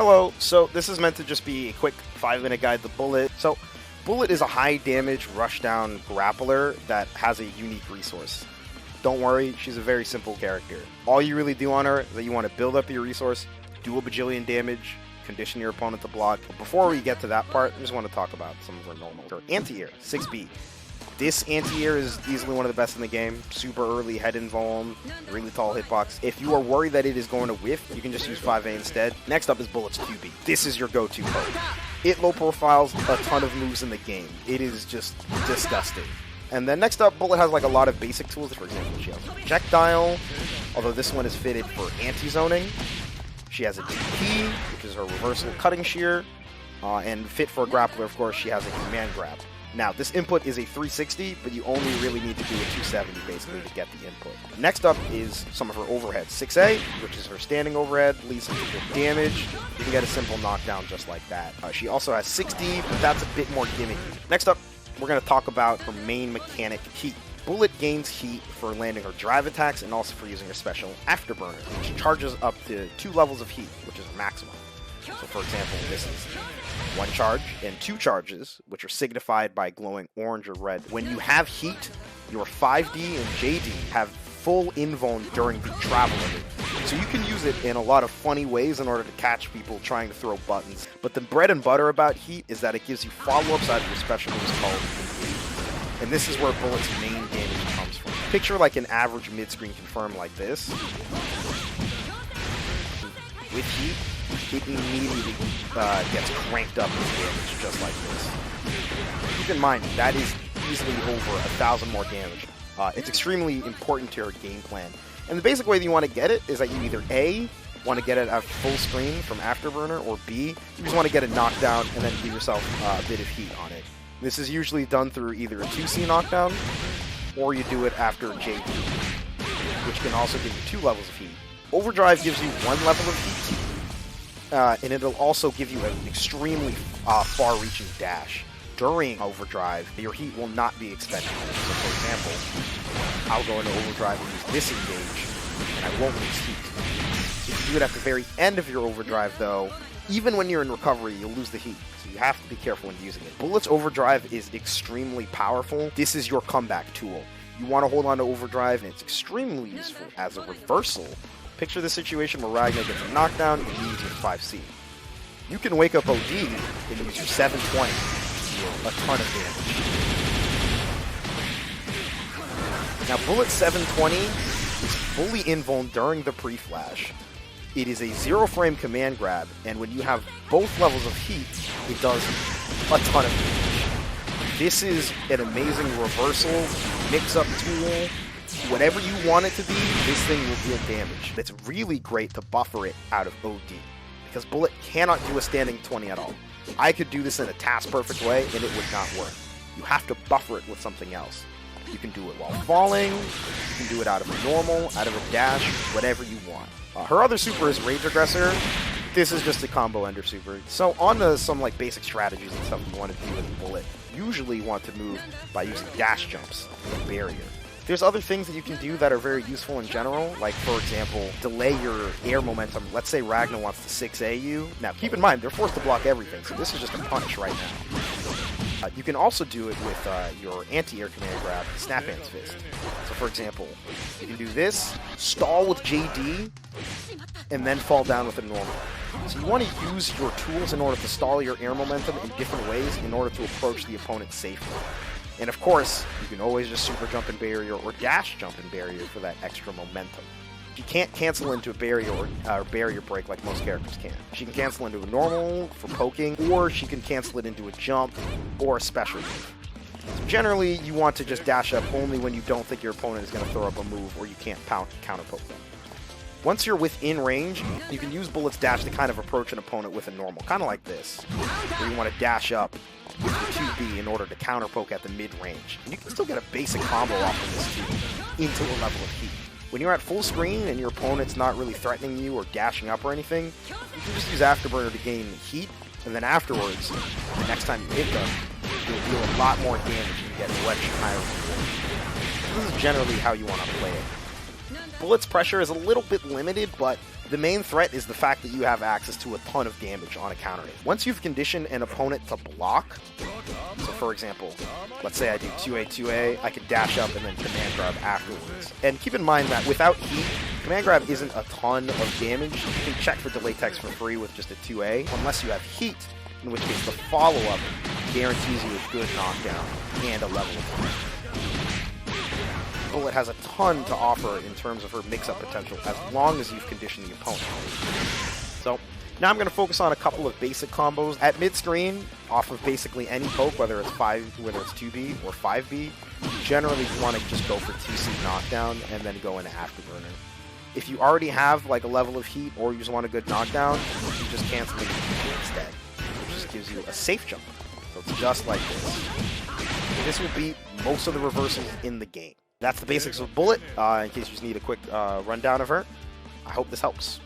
Hello, so this is meant to just be a quick 5-minute guide to Bullet. So, Bullet is a high damage rushdown grappler that has a unique resource. Don't worry, she's a very simple character. All you really do on her is that you want to build up your resource, do a bajillion damage, condition your opponent to block. But before we get to that part, I just want to talk about some of her normal. Her anti-air, 6B. This anti-air is easily one of the best in the game. Super early head invuln, really tall hitbox. If you are worried that it is going to whiff, you can just use 5A instead. Next up is Bullet's QB. This is your go-to poke. It low profiles a ton of moves in the game. It is just disgusting. And then next up, Bullet has like a lot of basic tools. For example, she has a projectile, although this one is fitted for anti-zoning. She has a DP, which is her reversal cutting shear, and fit for a grappler, of course, she has a command grab. Now, this input is a 360, but you only really need to do a 270 basically to get the input. Next up is some of her overheads. 6A, which is her standing overhead, leads into good damage. You can get a simple knockdown just like that. She also has 6D, but that's a bit more gimmicky. Next up, we're going to talk about her main mechanic, heat. Bullet gains heat for landing her drive attacks and also for using her special Afterburner, which charges up to 2 levels of heat, which is maximum. So for example, this is 1 charge and 2 charges, which are signified by glowing orange or red. When you have heat, your 5D and JD have full invuln during the travel limit. So you can use it in a lot of funny ways in order to catch people trying to throw buttons. But the bread and butter about heat is that it gives you follow-ups out of your special moves called Engage. And this is where Bullet's main damage comes from. Picture like an average mid-screen confirm like this. With heat, it immediately gets cranked up in damage, just like this. Keep in mind, that is easily over 1,000 more damage. It's extremely important to your game plan. And the basic way that you want to get it is that you either A, want to get it at full screen from Afterburner, or B, you just want to get a knockdown and then give yourself a bit of heat on it. This is usually done through either a 2C knockdown, or you do it after JD, which can also give you 2 levels of heat. Overdrive gives you 1 level of heat, and it'll also give you an extremely far-reaching dash. During Overdrive, your heat will not be expended. So for example, I'll go into Overdrive and use Disengage, and I won't lose heat. If you do it at the very end of your Overdrive, though, even when you're in recovery, you'll lose the heat. So you have to be careful when using it. Bullet's Overdrive is extremely powerful. This is your comeback tool. You want to hold on to Overdrive, and it's extremely useful as a reversal. Picture the situation where Ragnar gets a knockdown and you use your 5C. You can wake up OD and use your 720 to deal a ton of damage. Now, Bullet 720 is fully invuln during the pre-flash. It is a 0-frame command grab, and when you have both levels of heat, it does a ton of damage. This is an amazing reversal, mix-up tool. Whatever you want it to be, this thing will deal damage. It's really great to buffer it out of OD, because Bullet cannot do a standing 20 at all. I could do this in a task-perfect way, and it would not work. You have to buffer it with something else. You can do it while falling, you can do it out of a normal, out of a dash, whatever you want. Her other super is Rage Aggressor. This is just a combo ender super. So on to some like basic strategies and stuff you want to do with Bullet. Usually you want to move by using dash jumps with a barrier. There's other things that you can do that are very useful in general, like, for example, delay your air momentum. Let's say Ragnar wants to 6A you. Now, keep in mind, they're forced to block everything, so this is just a punish right now. You can also do it with your anti-air command grab, Snaphand's Fist. So, for example, you can do this, stall with JD, and then fall down with a normal. So you want to use your tools in order to stall your air momentum in different ways in order to approach the opponent safely. And of course, you can always just super jump in barrier or dash jump in barrier for that extra momentum. She can't cancel into a barrier or barrier break like most characters can. She can cancel into a normal for poking, or she can cancel it into a jump or a special move. So generally, you want to just dash up only when you don't think your opponent is going to throw up a move or you can't counter poke them. Once you're within range, you can use Bullet's dash to kind of approach an opponent with a normal, kind of like this, where you want to dash up with your 2B in order to counter poke at the mid-range. And you can still get a basic combo off of this too, into a level of heat. When you're at full screen and your opponent's not really threatening you or dashing up or anything, you can just use Afterburner to gain heat, and then afterwards, the next time you hit them, you'll deal a lot more damage and get much higher reward. This is generally how you want to play it. Bullet's pressure is a little bit limited, but the main threat is the fact that you have access to a ton of damage on a counter hit. Once you've conditioned an opponent to block, so for example, let's say I do 2A, 2A, I could dash up and then command grab afterwards. And keep in mind that without heat, command grab isn't a ton of damage. You can check for delay text for free with just a 2A, unless you have heat, in which case the follow-up guarantees you a good knockdown and a level of damage. Bullet has a ton to offer in terms of her mix-up potential, as long as you've conditioned the opponent. So, now I'm going to focus on a couple of basic combos. At mid-screen, off of basically any poke, whether it's 2B or 5B, generally you want to just go for 2C knockdown and then go into Afterburner. If you already have like a level of heat or you just want a good knockdown, you just cancel the heat instead, which just gives you a safe jump. So it's just like this. This will beat most of the reversals in the game. That's the basics of Bullet, in case you just need a quick rundown of her. I hope this helps.